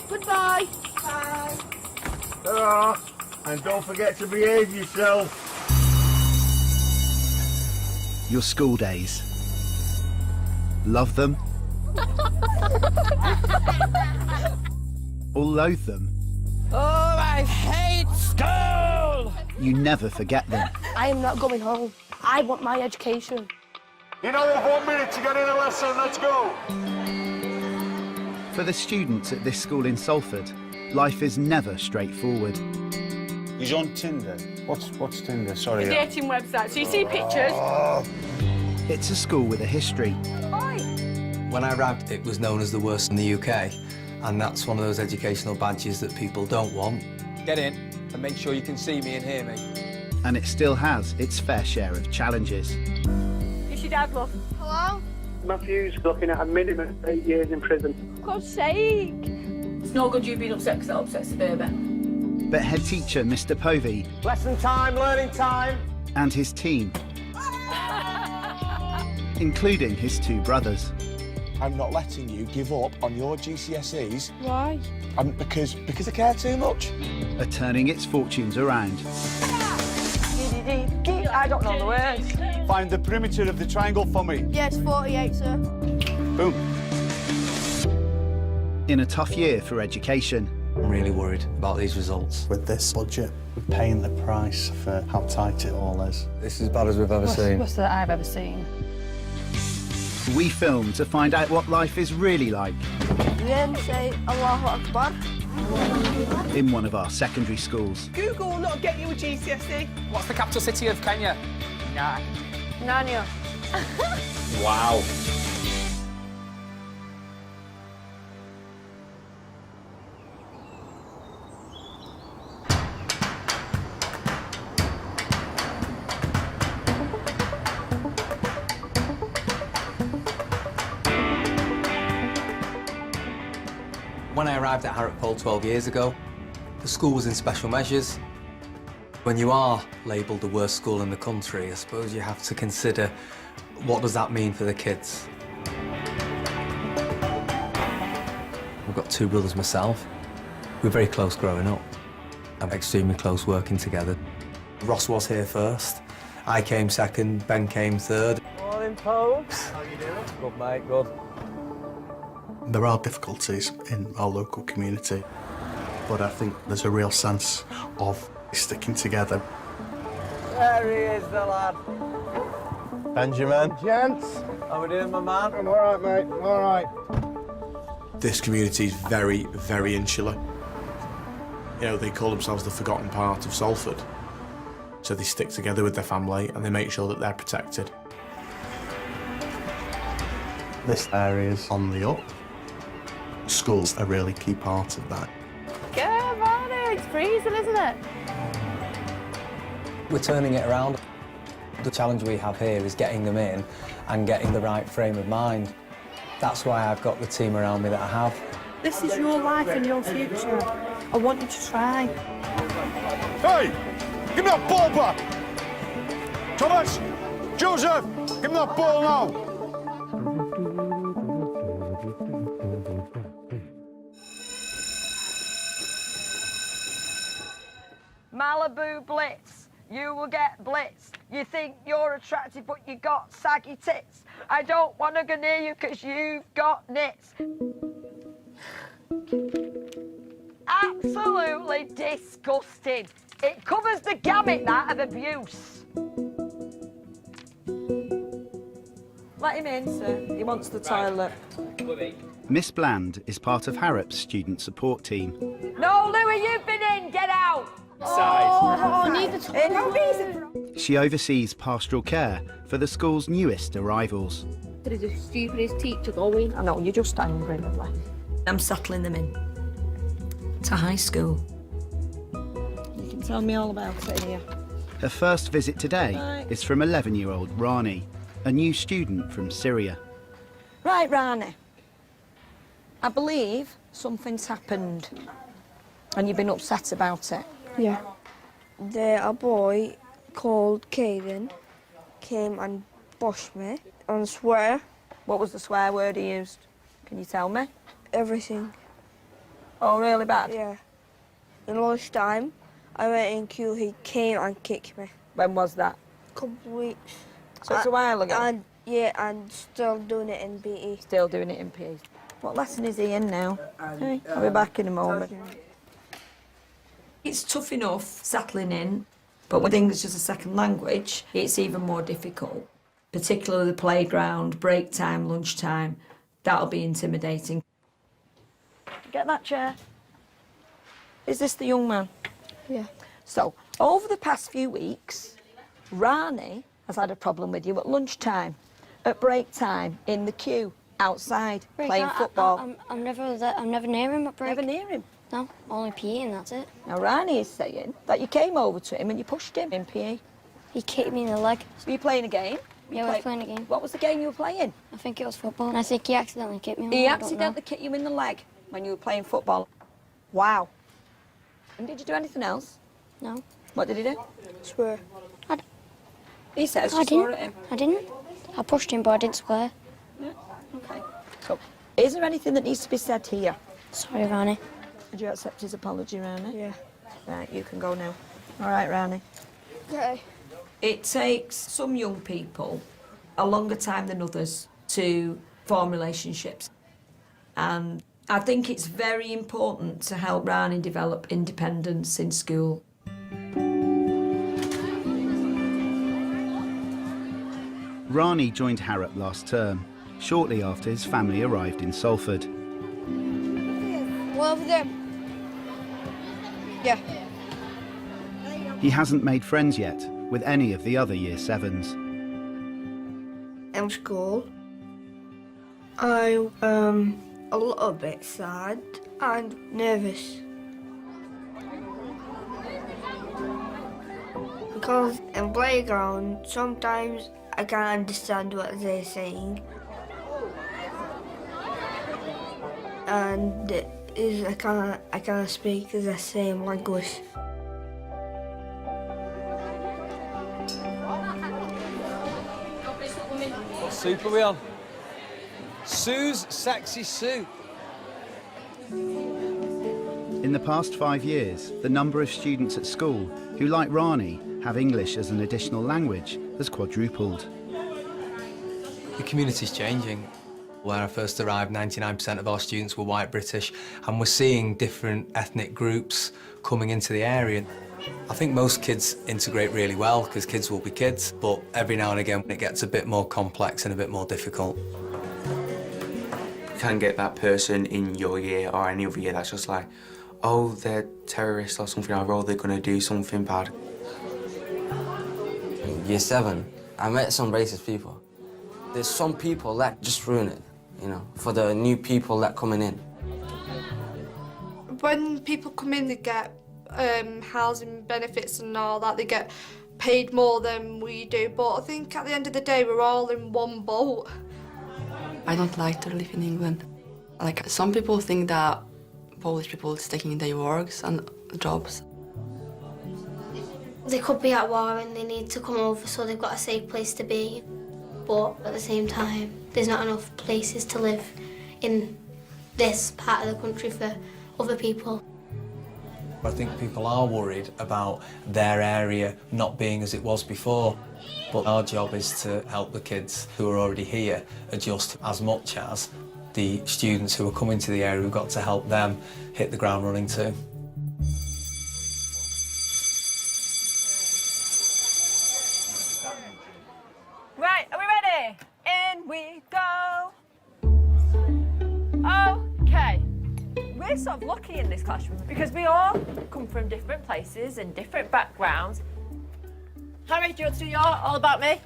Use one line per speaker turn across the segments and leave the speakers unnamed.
Goodbye.
Bye.
Ta-ra. And don't forget to behave yourself.
Your school days. Love them? Or loathe them?
Oh, I hate school!
You never forget them.
I am not going home. I want my education.
You know, we have 1 minute to get in a lesson. Let's go.
For the students at this school in Salford, life is never straightforward.
He's on Tinder. What's Tinder? Sorry.
The dating website. So you see pictures.
It's a school with a history.
When I arrived, it was known as the worst in the UK, and that's one of those educational badges that people don't want.
Get in and make sure you can see me and hear me.
And it still has its fair share of challenges.
Is your dad, love? Hello?
Matthew's looking at a minimum of 8 years in prison.
For God's sake. It's no good you being upset because that upsets the baby.
But head teacher Mr. Povey
Lesson time, learning time.
and his team, including his two brothers,
I'm not letting you give up on your GCSEs.
Why?
Because I care too much.
are turning its fortunes around.
I don't know the words.
Find the perimeter of the triangle for me.
Yes, 48, sir.
Boom.
In a tough year for education,
I'm really worried about these results.
With this budget, we're paying the price for how tight it all is.
This is as bad as we've ever seen.
Worst that I've ever seen.
we film to find out what life is really like
Then say Allahu Akbar.
in one of our secondary schools.
Google will not get you a GCSE.
What's the capital city of Kenya? Nah.
Nanya.
Wow.
When I arrived at Hartpole 12 years ago, the school was in special measures. When you are labelled the worst school in the country, I suppose you have to consider what does that mean for the kids. I've got two brothers myself. We were very close growing up. I'm extremely close working together. Ross was here first. I came second, Ben came third.
Morning, folks.
How you doing? Good, mate, good.
There are difficulties in our local community, but I think there's a real sense of sticking together.
There he is, the lad.
Benjamin.
Gents.
How we doing, my man?
I'm all right, mate. I'm all right.
This community is very, very insular. You know, they call themselves the forgotten part of Salford. So they stick together with their family and they make sure that they're protected. This area is on the up. Schools are a really key part of that.
Come on, it's freezing, isn't it?
We're turning it around. The challenge we have here is getting them in and getting the right frame of mind. That's why I've got the team around me that I have.
This is your life and your future. I want you to try.
Hey! Give me that ball back! Thomas! Joseph! Give me that ball now!
Malibu Blitz. You will get blitzed. You think you're attractive, but you got saggy tits. I don't want to go near you because you've got nits. Absolutely disgusting. It covers the gamut, that, of abuse. Let him in, sir. He wants the toilet.
Miss Bland is part of Harrop's student support team.
No, Louis, you've been in. Get out.
Oh, need the toilet.
She oversees pastoral care for the school's newest arrivals.
There is the stupidest teacher going.
I know, you're just angry, lovely.
I'm settling them in to high school.
You can tell me all about it here.
Her first visit today is from 11-year-old Rani, a new student from Syria.
Right, Rani. I believe something's happened and you've been upset about it.
Yeah.
A boy called Caden came and bashed me and swear
What was the swear word he used? Can you tell me?
everything.
Oh, really bad?
Yeah. In lunchtime, I went in queue, he came and kicked me.
When was that?
Couple weeks.
So it's a while ago?
And yeah, and still doing it in PE.
Still doing it in PE. What lesson is he in now? Hey, I'll be back in a moment.
It's tough enough settling in, but when English is a second language, it's even more difficult. Particularly the playground, break time, lunchtime. That'll be intimidating.
Get that chair. Is this the young man?
Yeah.
So, over the past few weeks, Rani has had a problem with you at lunchtime, at break time, in the queue, outside, playing football.
I'm never near him at break.
Never near him.
No, only PE and that's it.
Now, Rani is saying that you came over to him and you pushed him in PE.
He kicked me in the leg.
Were you playing a game?
Yeah, I was playing a game.
What was the game you were playing?
I think it was football. And I think he accidentally kicked me in the
He
leg. I don't know.
accidentally kicked you in the leg when you were playing football. Wow. And did you do anything else?
No.
What did he do?
Swear.
He says
I
you swore at
didn't.
him.
I didn't. I pushed him, but I didn't swear.
Yeah, okay. So, is there anything that needs to be said here?
Sorry, Rani.
Did you accept his apology, Rani?
Yeah.
Right, you can go now. All right, Rani.
Okay.
It takes some young people a longer time than others to form relationships. And I think it's very important to help Rani develop independence in school.
Rani joined Harrop last term, shortly after his family arrived in Salford.
One of them. Yeah.
He hasn't made friends yet with any of the other Year 7s.
In school, I'm a little bit sad and nervous. Because in playground, sometimes I can't understand what they're saying. And I can't speak the same language.
What soup are we on? Sue's Sexy Soup.
In the past 5 years, the number of students at school who, like Rani, have English as an additional language has quadrupled.
The community's changing. Where I first arrived, 99% of our students were white British, and we're seeing different ethnic groups coming into the area. I think most kids integrate really well, because kids will be kids, but every now and again it gets a bit more complex and a bit more difficult.
You can get that person in your year or any other year that's just like, oh, they're terrorists or something, or oh, they're going to do something bad.
In Year 7, I met some racist people. There's some people that just ruin it, you know, for the new people that coming in.
When people come in, they get housing benefits and all that. They get paid more than we do, but I think at the end of the day, we're all in one boat.
I don't like to live in England. Like, some people think that Polish people is taking their works and jobs.
They could be at war and they need to come over, so they've got a safe place to be. But at the same time, there's not enough places to live in this part of the country for other people.
I think people are worried about their area not being as it was before. But our job is to help the kids who are already here adjust as much as the students who are coming to the area. We've got to help them hit the ground running too.
Right, are we ready? In we go. Okay. We're sort of lucky in this classroom because we all come from different places and different backgrounds. Harry, do you want to do your All About Me?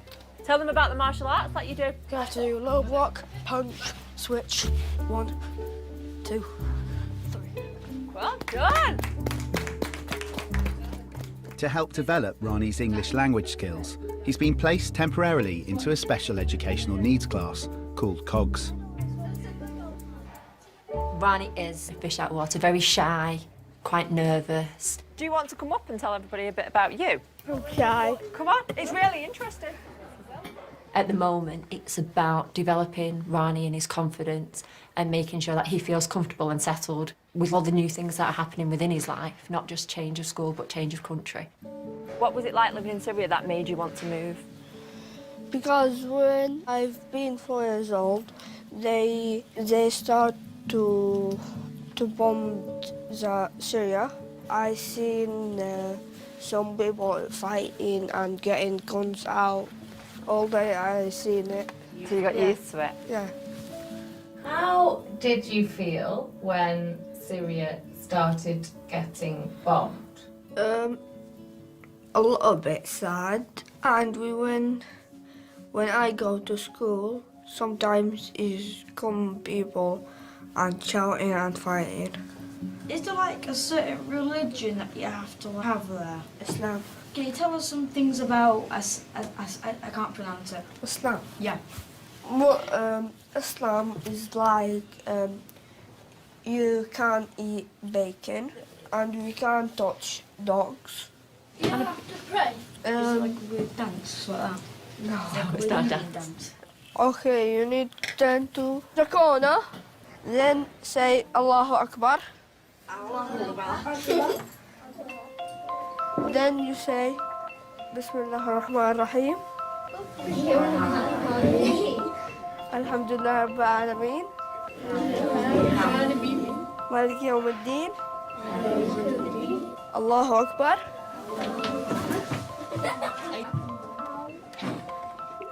Tell them about the martial arts like you do.
You have to do low block, punch, switch. 1, 2, 3.
Well done.
To help develop Rani's English language skills, he's been placed temporarily into a special educational needs class called COGS.
Rani is a fish out of water, very shy, quite nervous.
Do you want to come up and tell everybody a bit about you?
I'm shy.
Come on, it's really interesting. At the moment, it's about developing Rani and his confidence and making sure that he feels comfortable and settled with all the new things that are happening within his life, not just change of school, but change of country. What was it like living in Syria that made you want to move?
Because when I've been 4 years old, they start to bomb Syria. I seen some people fighting and getting guns out. All day I seen it.
So you got used to it?
Yeah.
How did you feel when Syria started getting bombed?
A little bit sad. And when I go to school, sometimes is come people and shouting and fighting.
Is there like a certain religion that you have to have there?
Islam.
Can you tell us some things about, I can't pronounce it.
Islam.
Yeah.
Well, Islam is like you can't eat bacon and we can't touch dogs.
You have to pray? Is it like a weird dance like that?
No.
It's not a dance.
Okay, you need to turn to the corner, then say Allahu Akbar. Then you say Bismillah ar-Rahman ar-Rahim. Alhamdulillah Rabbil Alameen. Malik Yawm al-Din. Allahu Akbar.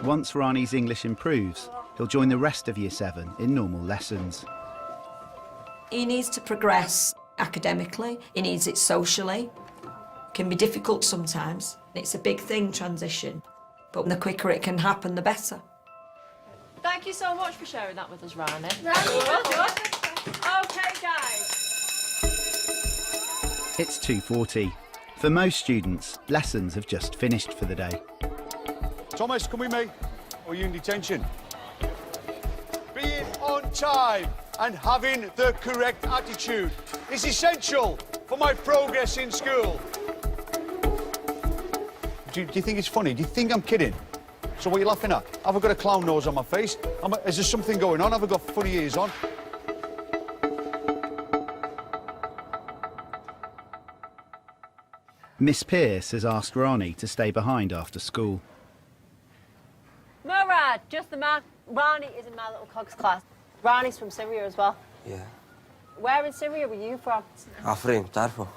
Once Rani's English improves, he'll join the rest of Year 7 in normal lessons.
He needs to progress academically, he needs it socially. Can be difficult sometimes. It's a big thing, transition, but the quicker it can happen, the better.
Thank you so much for sharing that with us, Rani. Okay, guys.
It's 2:40. For most students, lessons have just finished for the day.
Thomas, come with me. Or are you in detention? Being on time and having the correct attitude is essential for my progress in school. Do you think it's funny? Do you think I'm kidding? So what are you laughing at? Have I got a clown nose on my face? Is there something going on? Have I got funny ears on?
Miss Pearce has asked Rani to stay behind after school.
Murad, just the man. Rani is in my little cogs class. Rani's from Syria as well.
Yeah.
Where in Syria were you from?
Afrin, Darfur.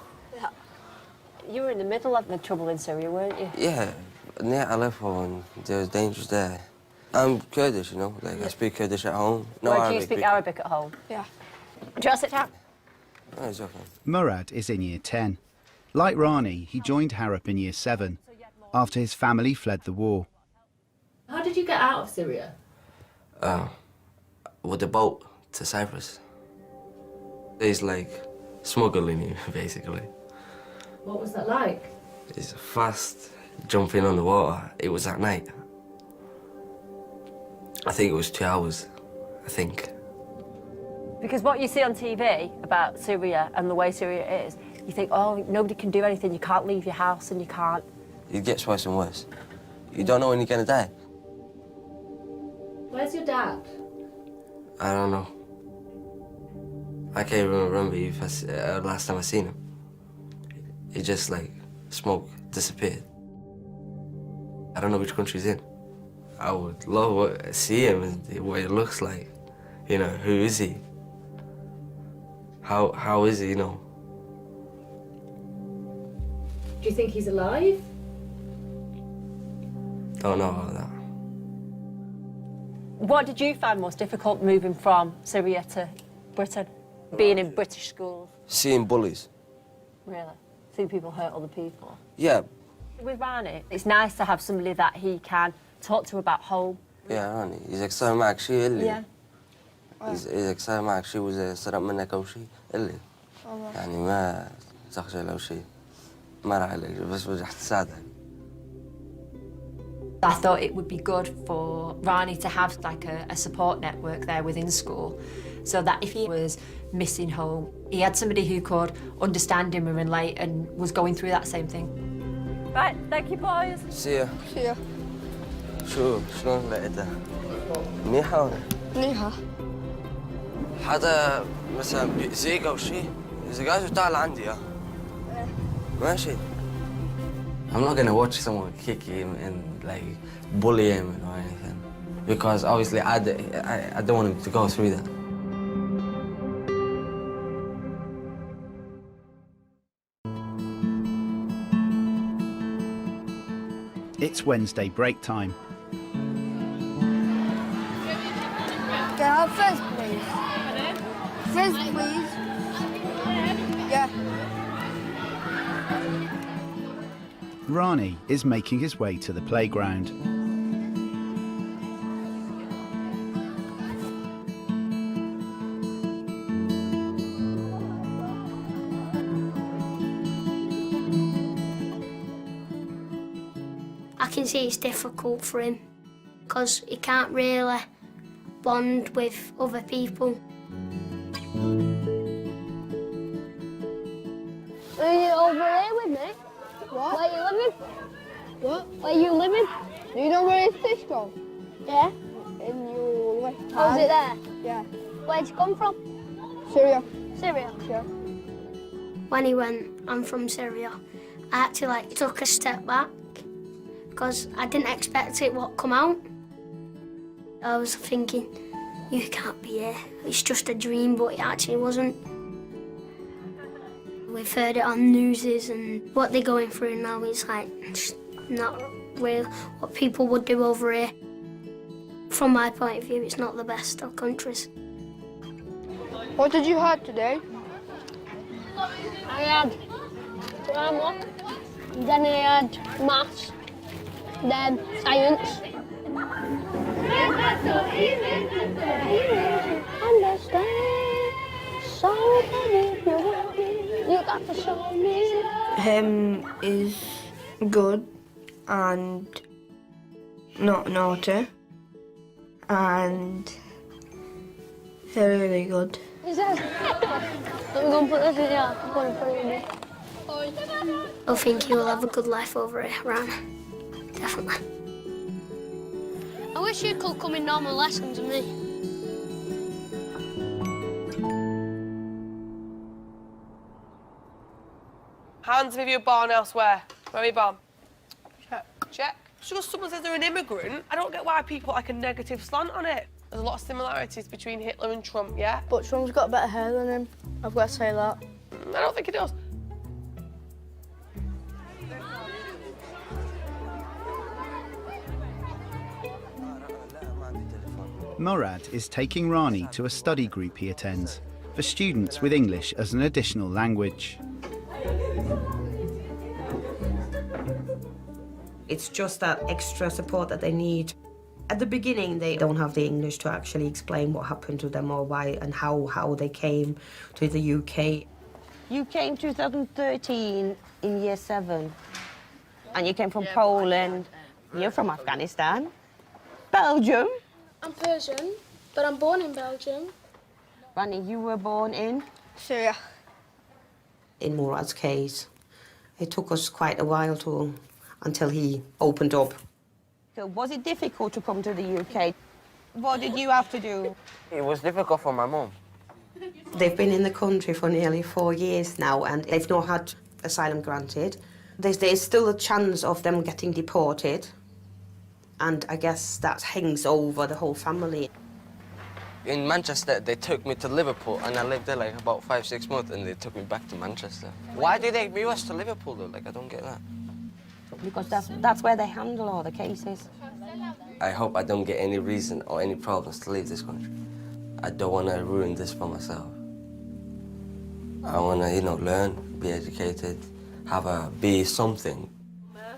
You were in the middle of the trouble in Syria, weren't you?
Yeah, near Aleppo, and there was dangers there. I'm Kurdish, you know, like I speak Kurdish at home. No
Where do
Arabic.
you speak Arabic at home?
Yeah.
Do you want to sit down?
No, it's okay.
Murad is in Year 10. Like Rani, he joined Harrop in Year 7 after his family fled the war.
How did you get out of Syria?
With a boat to Cyprus. It's like smuggling you, basically.
What was that like?
It's fast jumping on the water. It was at night. I think it was 2 hours, I think.
Because what you see on TV about Syria and the way Syria is, you think, oh, nobody can do anything, you can't leave your house and you can't...
It gets worse and worse. You don't know when you're gonna die.
Where's your dad?
I don't know. I can't even remember if last time I seen him. It just like smoke disappeared. I don't know which country he's in. I would love to see him and what it looks like. You know, who is he? How is he, you know?
Do you think he's alive?
Don't know about that.
What did you find most difficult moving from Syria to Britain? Being in British schools?
Seeing bullies.
Really? Seeing people hurt other people?
Yeah.
With Rani, it's nice to have somebody that he can talk to about home.
Yeah, Rani. إذا صار معك شيء قل لي.
Yeah.
إذا صار معك شيء وإذا سرق منك أو شيء قل لي. يعني ما تخجل أو شيء. ما راح أقول لك بس رح تساعدك.
I thought it would be good for Rani to have like a support network there within school so that if he was missing home, he had somebody who could understand him and relate and was going through that same thing. Right, thank you, boys.
See ya.
See ya.
شو شلون لقيته؟ منيحة ولا؟
منيحة.
حدا مثلا بيأذيك أو شيء؟ إذا قاعد تعال عندي ماشي. I'm not gonna watch someone kick him and like bully him or anything, because obviously I don't want him to go through that.
It's Wednesday break time.
Can I have fizz, please? Fizz, please. Yeah.
Rani is making his way to the playground.
I can see it's difficult for him because he can't really bond with other people.
Are you over here with me?
What?
Where you living?
What?
Where you living?
Do you know where this fish from?
Yeah.
In your left hand.
Oh, is it there?
Yeah.
Where'd you come from?
Syria.
Syria?
Yeah.
When he went, I'm from Syria, I actually took a step back because I didn't expect it would come out. I was thinking, you can't be here. It's just a dream, but it actually wasn't. We've heard it on newses and what they're going through now is like just not real what people would do over here. From my point of view, it's not the best of countries.
What did you have today?
I had drama, then I had maths, then science. Understand, so you got to show me.
Him is good and not naughty and really good.
He says, I'm going to put this in here. I'm going to put it in here.
I think he will have a good life over here, Ran. Definitely.
I wish you could come in normal lessons with me.
Hands if you're born elsewhere. Where are you born? Check. Check. Just because someone says they're an immigrant, I don't get why people put like a negative slant on it. There's a lot of similarities between Hitler and Trump, yeah?
But Trump's got better hair than him. I've got to say that.
I don't think he does.
Murad is taking Rani to a study group he attends for students with English as an additional language.
It's just that extra support that they need. At the beginning, they don't have the English to actually explain what happened to them or why and how they came to the UK.
You came 2013 in year 7, and you came from Poland. You're from Afghanistan. Belgium.
I'm Persian, but I'm born in Belgium.
Rani, you were born in?
Syria.
In Murad's case, it took us quite a while until he opened up.
So was it difficult to come to the UK? What did you have to do?
It was difficult for my mom.
They've been in the country for nearly 4 years now, and they've not had asylum granted. There's still a chance of them getting deported, and I guess that hangs over the whole family.
In Manchester, they took me to Liverpool, and I lived there like about 5-6 months, and they took me back to Manchester. Why do they move us to Liverpool, though? Like, I don't get that.
Because that's where they handle all the cases.
I hope I don't get any reason or any problems to leave this country. I don't want to ruin this for myself. I want to, learn, be educated, be something.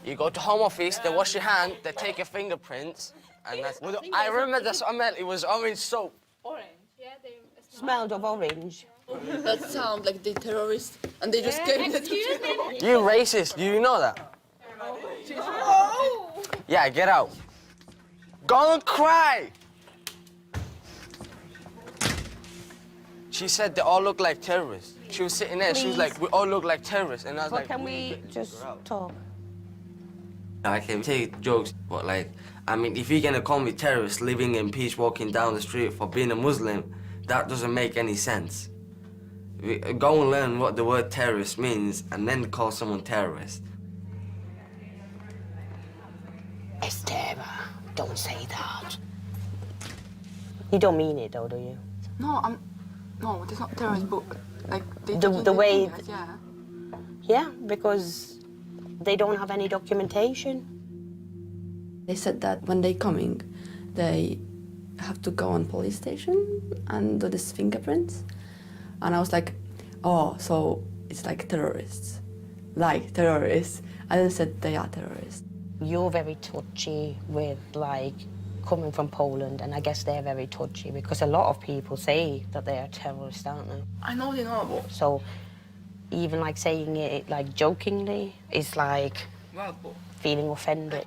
You go to Home Office, they wash your hand, they take your fingerprints, and that's... I remember that's what I meant, it was orange soap.
Orange? Yeah, they...
Smelled of orange.
That sounds like the terrorists, and they just came to
You racist, do you know that? Yeah, get out. Go and cry! She said they all look like terrorists. She was sitting there, she was like, we all look like terrorists, and I was
But
like...
can we just talk?
I can take jokes, but like, I mean, if you're gonna call me terrorist living in peace, walking down the street for being a Muslim, that doesn't make any sense. Go and learn what the word terrorist means and then call someone terrorist.
Esther, don't say that. You don't mean it though, do you?
No, no, it's not terrorist, but like
The way.
Yeah.
Yeah, because they don't have any documentation.
They said that when they coming, they have to go on police station and do this fingerprints. And I was like, oh, so it's like terrorists. Like terrorists. I then said they are terrorists.
You're very touchy with, like, coming from Poland, and I guess they're very touchy because a lot of people say that they are terrorists, aren't they?
I know they know, but...
So, even, like, saying it, like, jokingly is, like,
Well, but...
feeling offended.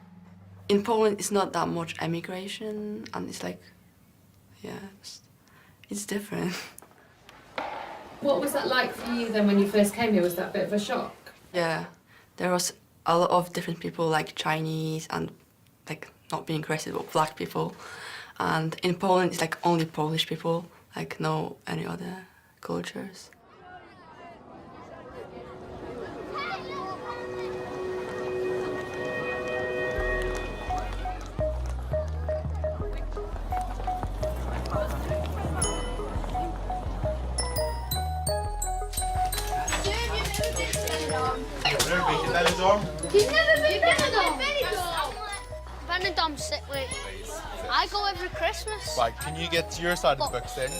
In Poland, it's not that much emigration, and it's like, yeah, it's different.
What was that like for you then when you first came here? Was that a bit of a shock?
Yeah, there was a lot of different people, like Chinese and, like, not being racist, but black people. And in Poland, it's like only Polish people, like no any other cultures.
You've never been Benidorm? Benidorm's sick, wait. I go every Christmas.
Right, can you get to your side of the books then?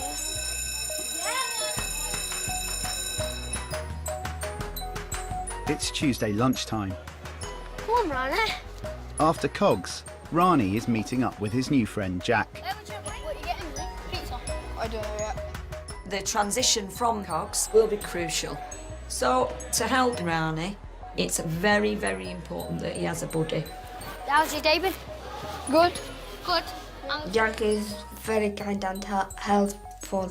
It's Tuesday lunchtime.
Come on, Rani.
After Cogs, Rani is meeting up with his new friend Jack.
What are you getting, Lee? Pizza?
I don't know yet. The transition from Cogs will be crucial. So, to help Rani, it's very, very important that he has a buddy.
How's your day been? Good. Good.
Jack is very kind and helpful.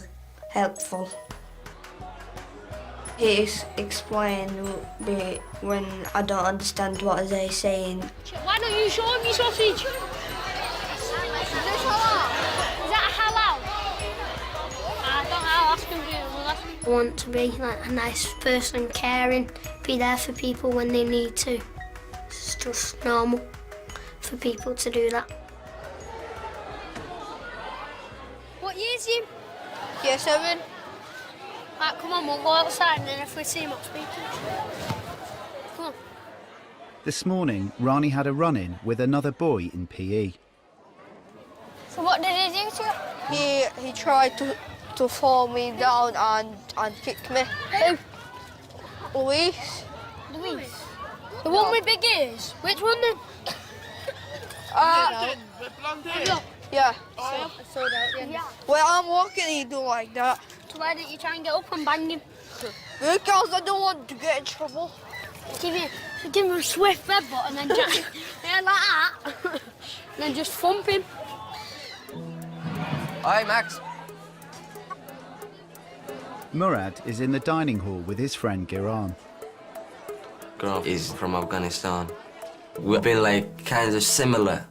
He explains me when I don't understand what they're saying.
Why don't you show him your sausage? Is this halal? Is that halal? I don't know, I'll ask him to
I want to be like a nice person, caring, be there for people when they need to. It's just normal for people to do that.
What year's you?
Year 7.
Right, come on, we'll go outside and then if we see him, I'll speak to him. Come on.
This morning, Rani had a run-in with another boy in PE.
So what did he do to you?
He tried to fall me down and kick me.
Who?
Luis.
Luis? The one with big ears? Which one then?
Yeah.
I saw that, yeah.
When I'm walking, he do like that.
So why didn't you try and get up and bang him?
Because I don't want to get in trouble.
Give him a swift headbutt and then just, yeah, like that. And then just thump him.
Hi, Max.
Murad is in the dining hall with his friend Giran.
Giran is from Afghanistan. We've been like kind of similar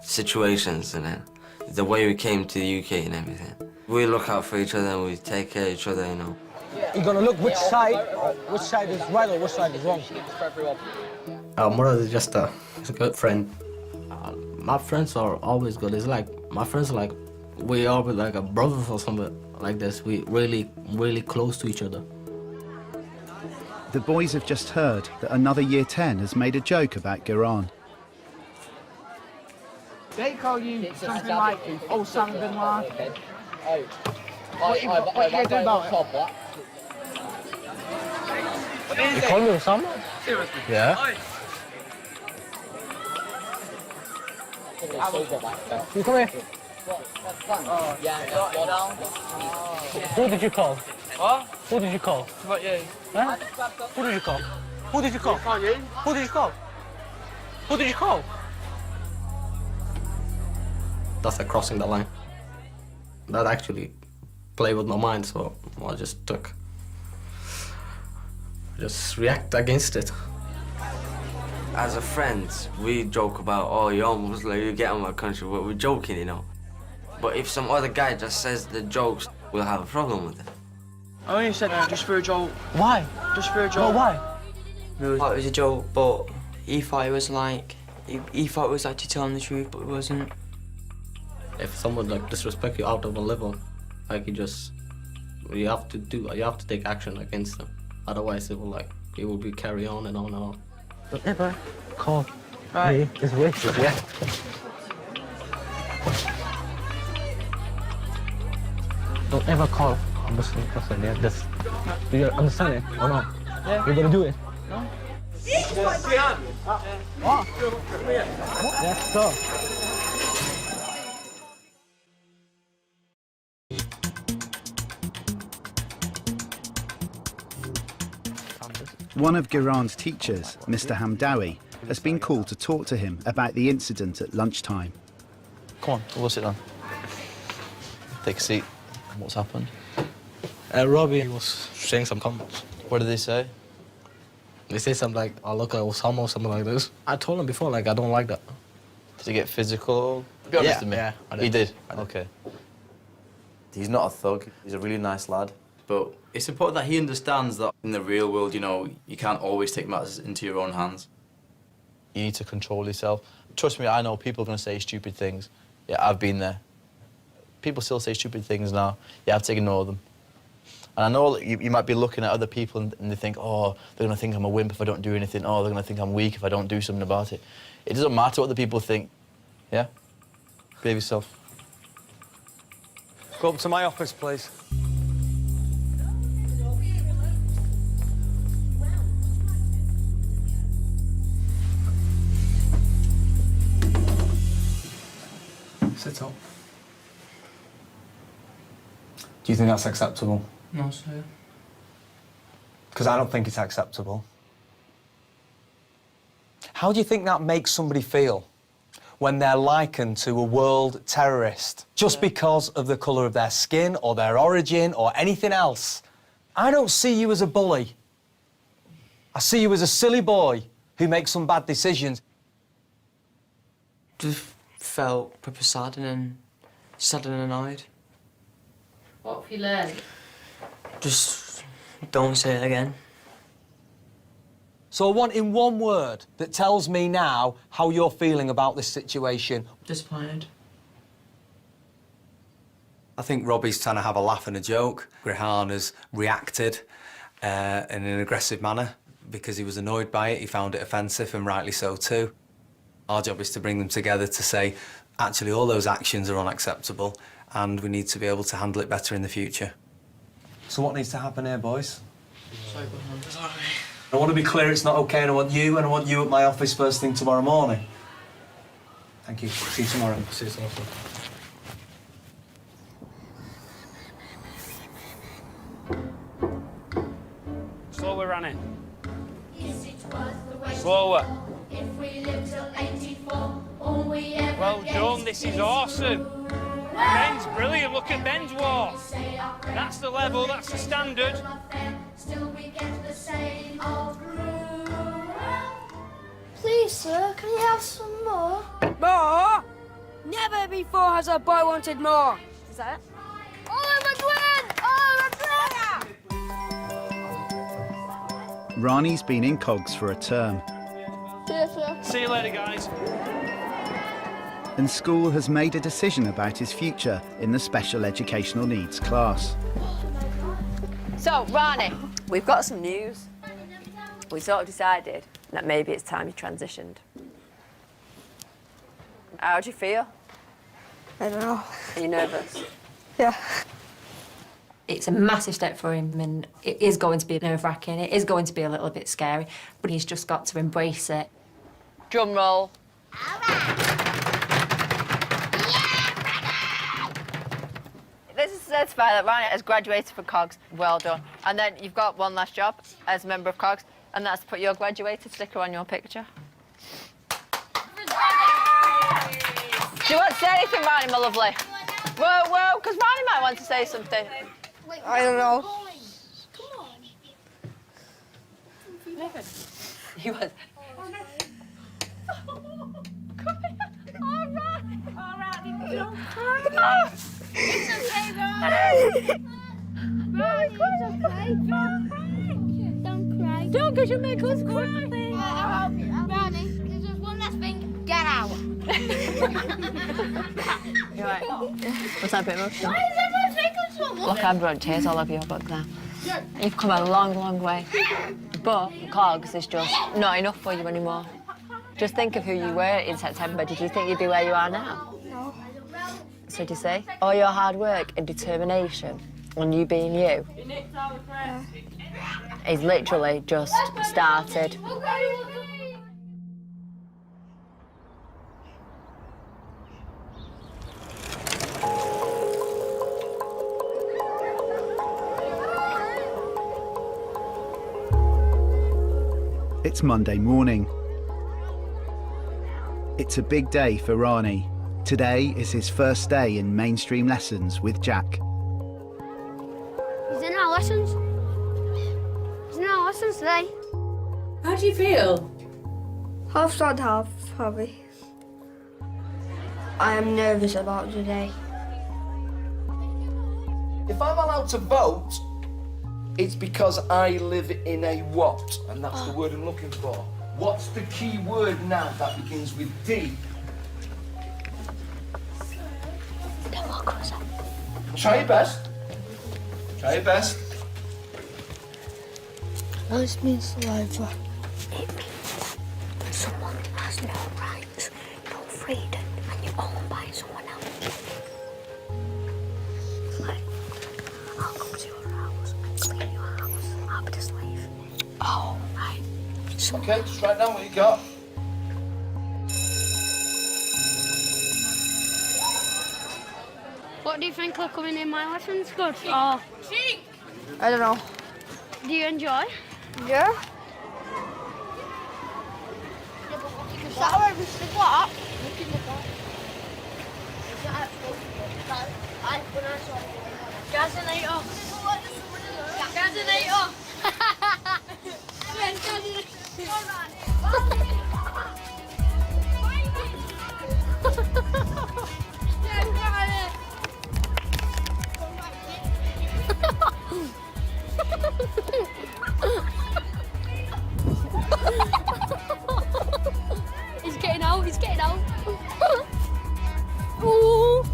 situations, and then the way we came to the UK and everything. We look out for each other and we take care of each other, you know.
You're gonna look which side is right or which side is wrong.
Murad is just a good friend. My friends are always good. It's like my friends are like we are like a brothers or something like this. We really close to each other.
The boys have just heard that another Year 10 has made a joke about Giran.
They call you something like Osama bin Laden. What you do about it?
You call me Osama?
Seriously?
Yeah. You come here. Who did you call?
What?
Who did you call?
What you?
Huh? Who did you call? Who did you call? Who did you call? Who did you call?
That's like crossing the line. That actually played with my mind, so I just react against it.
as a friends, we joke about, oh, you're almost like you get on my country, but we're joking, you know. But if some other guy just says the jokes, we'll have a problem with it.
I only said just for a joke.
Why?
Just for a joke.
Well, why?
It was a joke, but he thought it was like, he thought it was actually telling the truth, but it wasn't.
If someone like disrespect you out of a level, like you have to take action against them. Otherwise, it will be carry on and on and on.
Don't ever call me this racist, yeah? Don't ever call a Muslim person, yeah? This, do you understand it or not? Yeah. You're gonna do it? No? What? Let's go.
One of Giran's teachers, Mr. Hamdawi, has been called to talk to him about the incident at lunchtime.
Come on, we'll sit down. Take a seat. What's happened?
Robbie was saying some comments.
What did they say?
They say something like, "I look like Osama" or something like this. I told him before, like, I don't like that.
Did he get physical? Be honest with me.
Yeah, I did.
He did?
I did.
Okay. He's not a thug. He's a really nice lad. But it's important that he understands that in the real world, you know, you can't always take matters into your own hands. You need to control yourself. Trust me, I know people are going to say stupid things. Yeah, I've been there. People still say stupid things now. You have to ignore them. And I know you might be looking at other people and they think, oh, they're going to think I'm a wimp if I don't do anything. Oh, they're going to think I'm weak if I don't do something about it. It doesn't matter what the people think. Yeah? Behave yourself.
Go up to my office, please.
Sit up.
Do you think that's acceptable?
No, sir.
Because I don't think it's acceptable. How do you think that makes somebody feel when they're likened to a world terrorist just because of the colour of their skin or their origin or anything else? I don't see you as a bully. I see you as a silly boy who makes some bad decisions.
Just felt proper sad and annoyed.
What have you learned?
Just don't say it again.
So I want in one word that tells me now how you're feeling about this situation.
Disappointed.
I think Robbie's trying to have a laugh and a joke. Grihan has reacted in an aggressive manner because he was annoyed by it. He found it offensive, and rightly so too. Our job is to bring them together to say, actually, all those actions are unacceptable and we need to be able to handle it better in the future.
So what needs to happen here, boys?
Sorry.
I want to be clear, it's not OK, and I want you at my office first thing tomorrow morning. Thank you. See you tomorrow.
See you tomorrow.
Slower, Ranny. Slower. Well done, this is awesome. Ben's brilliant, look at Ben's walk. That's the level, that's the standard.
Please, sir, can you have some more?
More? Never before has a boy wanted more.
Is that it?
Rani's been in COGS for a term,
See you later, guys.
and school has made a decision about his future in the special educational needs class.
So, Rani, we've got some news. We sort of decided that maybe it's time you transitioned. How do you feel?
I don't know.
Are you nervous?
Yeah.
It's a massive step for him, and it is going to be nerve-wracking. It is going to be a little bit scary, but he's just got to embrace it.
Drum roll. This is to certify that Rani has graduated from COGS. Well done. And then you've got one last job as a member of COGS, and that's to put your graduated sticker on your picture. Do you want to say anything, Rani, my lovely? Whoa, because Rani might want to say something.
I don't know.
He was.
It's okay, Ronnie. Ronnie, it's okay. Don't cry. Don't, because you make us cry. Ronnie, there's just one last thing. Get out.
You're right. Was that a bit emotional?
Why is everyone taking so long?
Look, I've brought tears all over your book there. You've come a long, long way. But Cogs is just not enough for you anymore. Just think of who you were in September. Did you think you'd be where you are now?
No.
So do you see? All your hard work and determination on you being you is literally just started.
It's Monday morning. It's a big day for Rani. Today is his first day in mainstream lessons with Jack.
He's in our lessons. He's in our lessons today.
How do you feel?
Half sad, half happy. I am nervous about today.
If I'm allowed to vote, it's because I live in a what? And that's the word I'm looking for. What's the key word now that begins with D?
Democracy.
Try your best. Try your best.
What does mean saliva?
It means that someone has no rights, no freedom, and you're owned by someone else. Like, I'll come to your house and clean your house. I'll be the slave. Oh, right.
Okay, just write down what you got.
What do you think of coming in my lessons? Good. Oh.
I don't know.
Do you enjoy?
Yeah?
Is that where we stick what? Look in the back. Is that when I saw it? Gazinator. Gazinator. He's getting out, he's getting out. Ooh.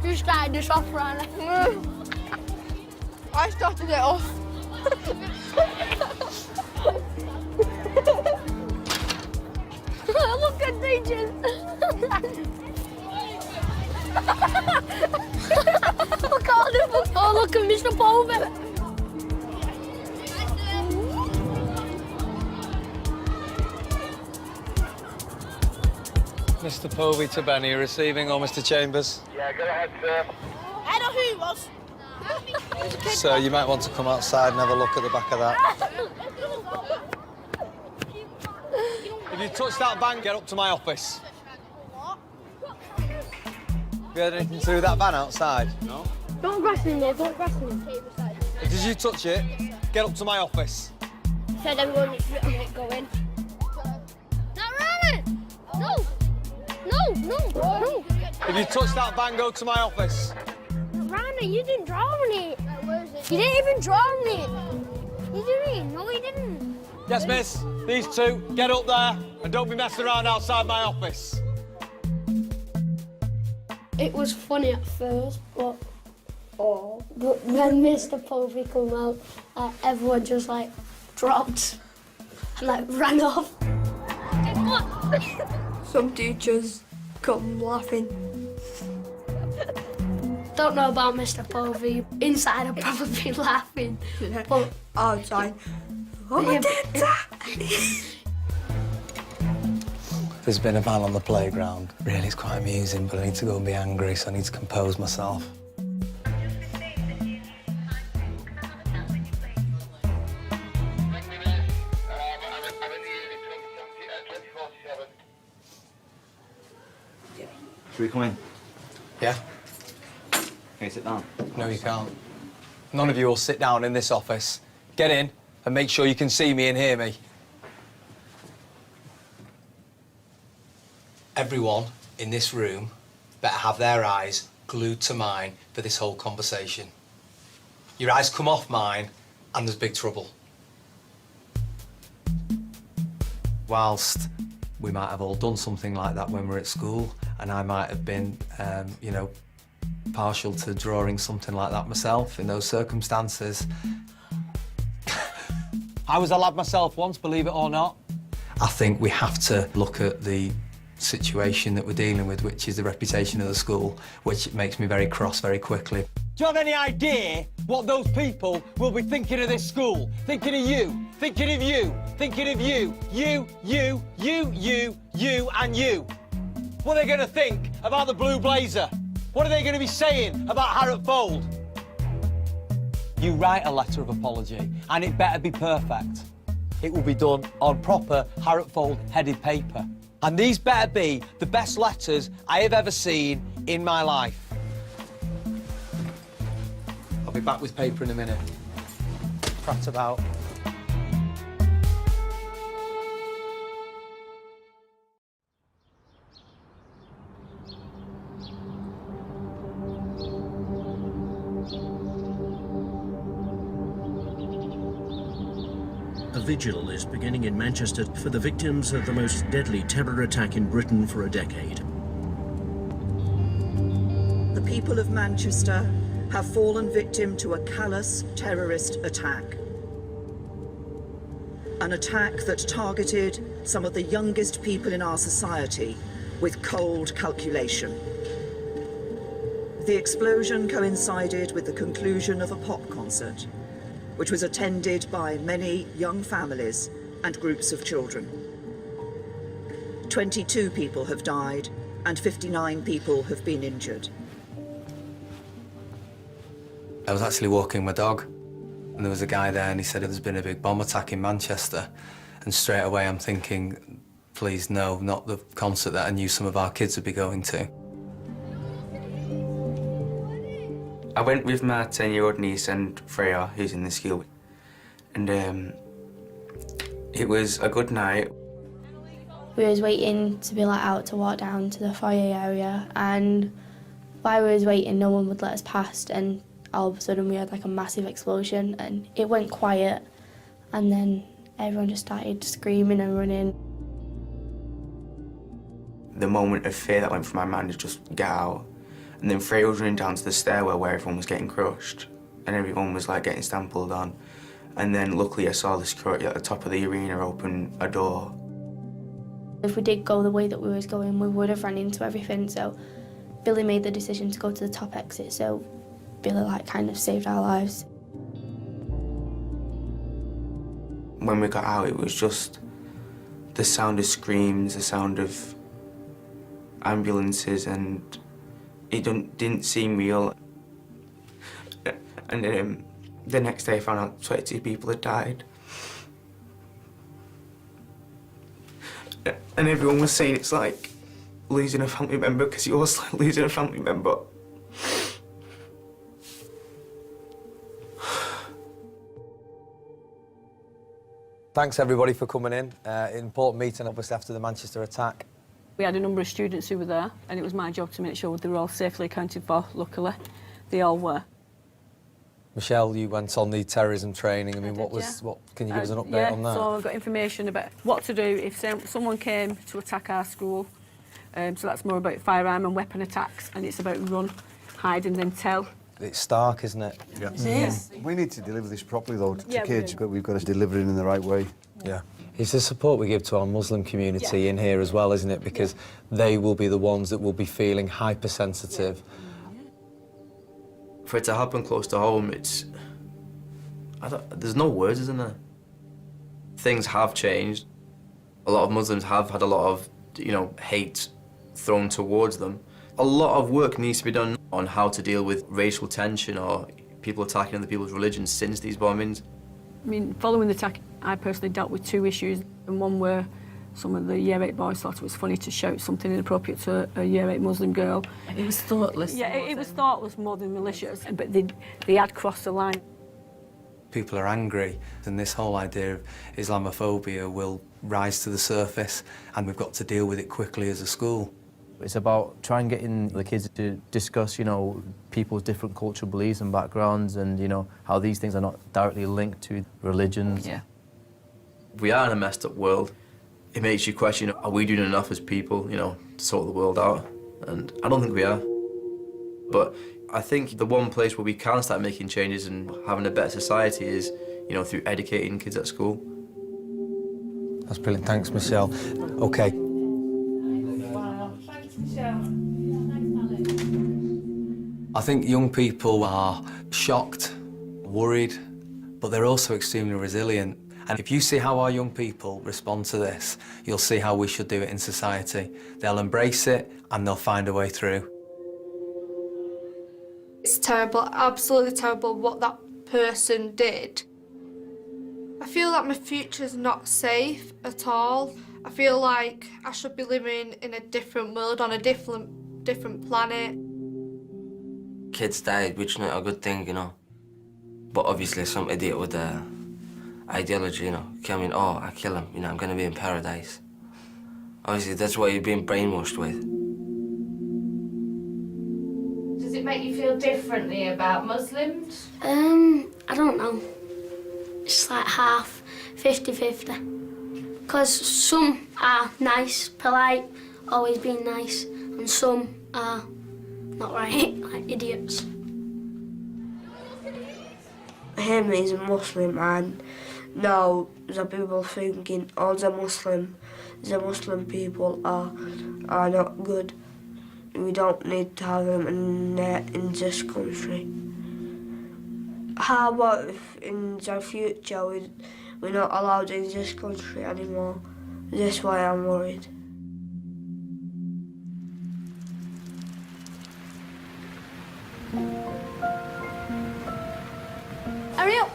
You started this off, Rana.
I started it off.
Look at Dejan. Look at him. Oh, look at Mr. Povey.
Mr. Povey to Benny, receiving, or Mr. Chambers?
Yeah, go ahead, sir.
I know who he was.
So you might want to come outside and have a look at the back of that. If you touch that van, get up to my office. Have you had anything to do with that van outside? No.
Don't grass in there, don't grass in there.
Did you touch it? Get up to my office.
Said everyone needs to let it go in. Not running! No! No!
If you touch that van, go to my office.
Rana, you didn't drown it. You didn't even drown it. You didn't. No, you didn't.
Yes, miss. These two, get up there and don't be messing around outside my office.
It was funny at first, but when Mr. Povey come out, everyone just like dropped and like ran off.
Some teachers come laughing.
Don't know about Mr. Povey. Inside, I'd probably be laughing. But
outside,
There's been a van on the playground. Really, it's quite amusing, but I need to go and be angry, so I need to compose myself.
Should we come in?
Yeah.
Can you sit down?
No, you can't. None of you will sit down in this office. Get in and make sure you can see me and hear me. Everyone in this room better have their eyes glued to mine for this whole conversation. Your eyes come off mine and there's big trouble. Whilst we might have all done something like that when we were at school, and I might have been, you know, partial to drawing something like that myself in those circumstances. I was a lad myself once, believe it or not. I think we have to look at the situation that we're dealing with, which is the reputation of the school, which makes me very cross very quickly. Do you have any idea what those people will be thinking of this school? Thinking of you, thinking of you, thinking of you, you, and you. What are they going to think about the blue blazer? What are they going to be saying about Harrop Fold? You write a letter of apology, and it better be perfect. It will be done on proper Harrop Fold headed paper. And these better be the best letters I have ever seen in my life. I'll be back with paper in a minute. Prat about.
A vigil is beginning in Manchester for the victims of the most deadly terror attack in Britain for a decade.
The people of Manchester have fallen victim to a callous terrorist attack. An attack that targeted some of the youngest people in our society with cold calculation. The explosion coincided with the conclusion of a pop concert, which was attended by many young families and groups of children. 22 people have died and 59 people have been injured.
I was actually walking my dog, and there was a guy there, and he said there's been a big bomb attack in Manchester. And straight away I'm thinking, please no, not the concert that I knew some of our kids would be going to.
I went with my 10-year-old niece and Freya, who's in the school, and it was a good night.
We was waiting to be let out to walk down to the foyer area, and while we was waiting, no one would let us past, and all of a sudden we had like a massive explosion, and it went quiet, and then everyone just started screaming and running.
The moment of fear that went through my mind is just get out. And then Freya was running down to the stairwell where everyone was getting crushed, and everyone was like getting stampled on. And then luckily I saw the security at the top of the arena open a door.
If we did go the way that we was going, we would have ran into everything, so Billy made the decision to go to the top exit, so Billy like kind of saved our lives.
When we got out, it was just the sound of screams, the sound of ambulances, and it didn't seem real. And the next day I found out 22 people had died. And everyone was saying it's like losing a family member, because it was like losing a family member.
Thanks everybody for coming in. Important meeting obviously after the Manchester attack.
We had a number of students who were there, and it was my job to make sure they were all safely accounted for. Luckily, they all were.
Michelle, you went on the terrorism training. I mean, what can you give us an update on that?
So I got information about what to do if someone came to attack our school. So that's more about firearm and weapon attacks, and it's about run, hide and then tell.
It's stark, isn't it?
Yeah.
Yes.
We need to deliver this properly, though, to
Yeah,
kids, but we've got to deliver it in the right way.
Yeah. It's the support we give to our Muslim community in here as well, isn't it? Because they will be the ones that will be feeling hypersensitive.
For it to happen close to home, there's no words, isn't there? Things have changed. A lot of Muslims have had a lot of, hate thrown towards them. A lot of work needs to be done on how to deal with racial tension or people attacking other people's religions since these bombings.
I mean, following the attack, I personally dealt with two issues, and one were Some of the Year 8 boys thought it was funny to shout something inappropriate to a Year 8 Muslim girl.
It was thoughtless.
Yeah, it was thoughtless more than malicious, but they had crossed the line.
People are angry, and this whole idea of Islamophobia will rise to the surface, and we've got to deal with it quickly as a school.
It's about trying getting the kids to discuss, you know, people's different cultural beliefs and backgrounds, and, you know, how these things are not directly linked to religions.
Yeah. We are in a messed up world. It makes you question, are we doing enough as people, you know, to sort the world out? And I don't think we are. But I think the one place where we can start making changes and having a better society is, you know, through educating kids at school.
That's brilliant. Thanks, Michelle. OK.
I think young people are shocked, worried, but they're also extremely resilient. And if you see how our young people respond to this, you'll see how we should do it in society. They'll embrace it and they'll find a way through.
It's terrible, absolutely terrible what that person did. I feel like my future's not safe at all. I feel like I should be living in a different world, on a different planet.
Kids died, which is not a good thing, you know. But obviously some idiot with a ideology, you know, came in, oh, I kill him, you know, I'm gonna be in paradise. Obviously that's what you're being brainwashed with.
Does it make you feel differently about Muslims?
I don't know. It's like half, 50-50. Because some are nice, polite, always being nice, and some are not right, like idiots.
Him is a Muslim, and now the people thinking all the Muslim people are not good. We don't need to have them in this country. How about if in the future we're not allowed in this country anymore? That's why I'm worried.
Hurry up!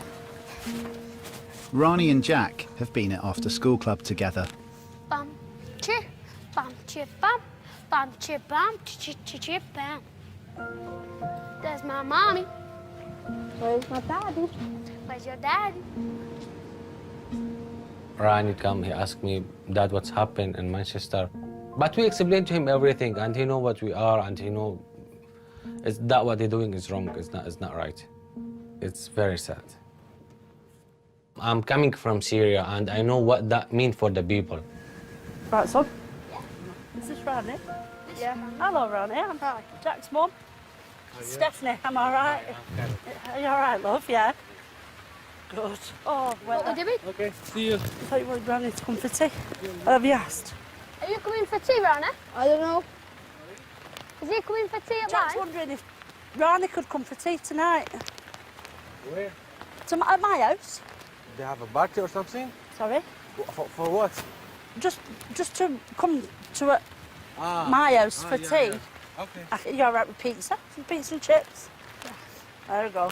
Rani and Jack have been at After School Club together.
Bum, chip, bum, chip, bum, chip, bum, chip, chip, bum. There's my mommy. Where's my daddy? Where's your daddy?
Ryan come, he asked me, Dad, what's happened in Manchester? But we explained to him everything, and he know what we are, and he know it's that what they're doing is wrong. It's not right. It's very sad. I'm coming from Syria, and I know what that means for the people.
Right, son? Yeah. Is this Rani? Yeah. Hello, Rani. I'm Jack's mum. Stephanie, am I right? Are you all right, love? Yeah. Good. Oh, well.
What are we doing?
Okay, see you.
I thought you wanted Rani to come for tea. Have you asked?
Are you coming for tea, Rana? I don't know. Is he coming for tea at
Jack's
mine?
wondering if Rani could come for tea tonight.
Where?
At my house.
They have a party or something?
Sorry?
For what?
Just to come to my house for tea.
Yeah. Okay.
You're all right with pizza? Some pizza and chips? Yeah. There we go.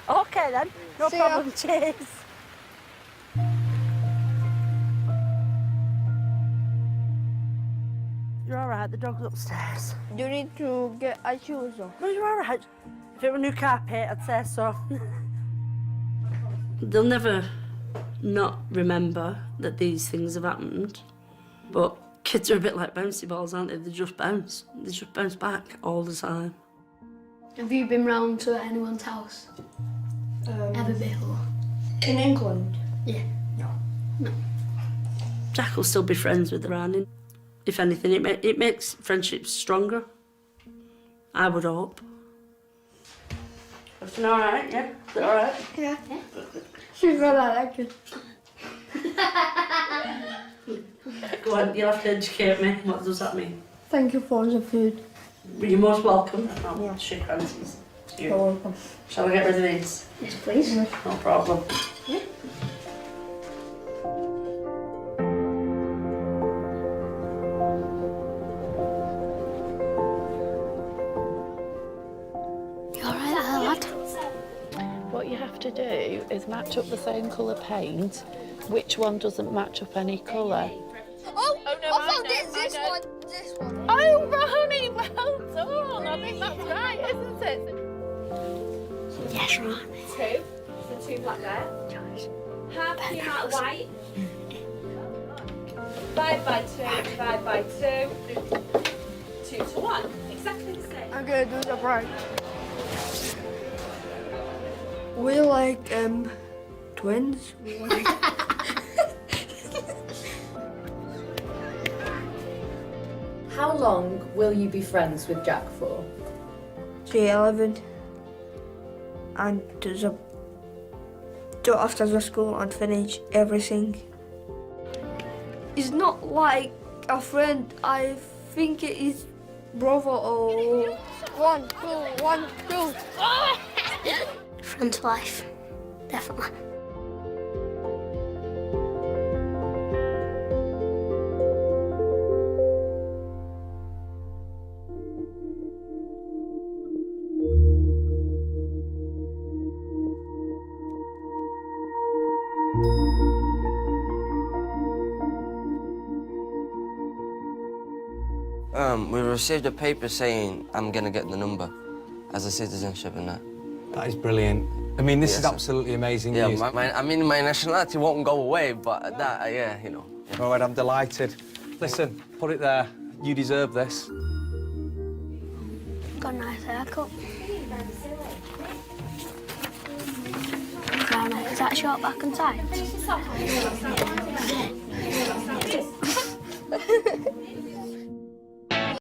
Okay then, no
See ya.
problem, cheers. You're all right, the dog's upstairs.
You need to get a shoes on.
No, you're all right. If it were new carpet, I'd say so. They'll never not remember that these things have happened, but kids are a bit like bouncy balls, aren't they? They just bounce. They just bounce back all the time.
Have you been round to anyone's house? Ever before?
In England?
Yeah. No.
Jack will still be friends with Rani. If anything, it makes friendships stronger. I would hope. Everything all right, yeah? Is it all right?
Yeah. She's got that like it.
Go on, you'll have to educate me. What does that mean?
Thank you for the food.
You're most welcome. I'll
Yeah.
shake hands.
You're welcome.
Shall we get rid of these?
Yes, please.
No problem.
Yeah. You all right there, lad?
What you have to do is match up the same colour paint. Which one doesn't match up any colour?
Oh,
I think that's right, isn't it?
Yes, right.
2. So 2 black there. Half the amount of white. 5 by 2, 5 by 2. 2 to 1. Exactly the same.
I'm gonna do the right. We're like twins.
How long will you be friends with Jack for?
G11. And do after the school and finish everything. It's not like a friend. I think it is brother or 1, 2, 1, 2.
Friends for life, definitely.
We received a paper saying I'm gonna get the number as a citizenship and that.
That is brilliant. I mean, this
Yes,
is
sir.
absolutely amazing
Yeah,
news.
I mean, my nationality won't go away, but that, yeah, you know.
All right, I'm delighted. Listen, put it there. You deserve this.
Got a nice haircut. Granny, is that short back and tight?